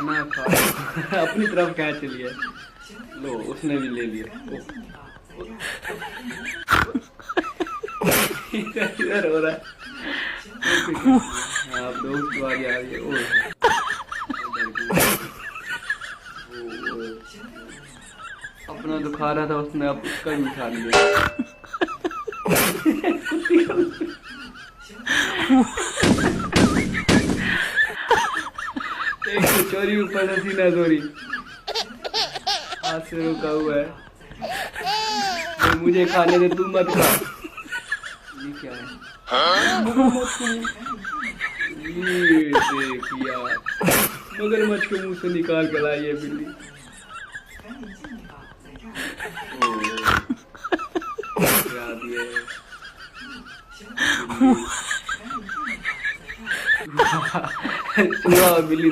खाना खा अपनी तरफ खींच लिया। लो उसने भी ले लिया। इधर हो रहा है। हाँ दोस्त वाली आ गई। अपना तो खा रहा था उसने, अब उसका भी उठा लिया। एक तो चोरी ऊपर से सीना चोरी हाथ से रुका हुआ है। तो मुझे खाने दे, तू मत खा। ये क्या है? ये देख यार, मगरमच्छ को मुंह से निकाल के लाई है बिल्ली। चूहा और बिल्ली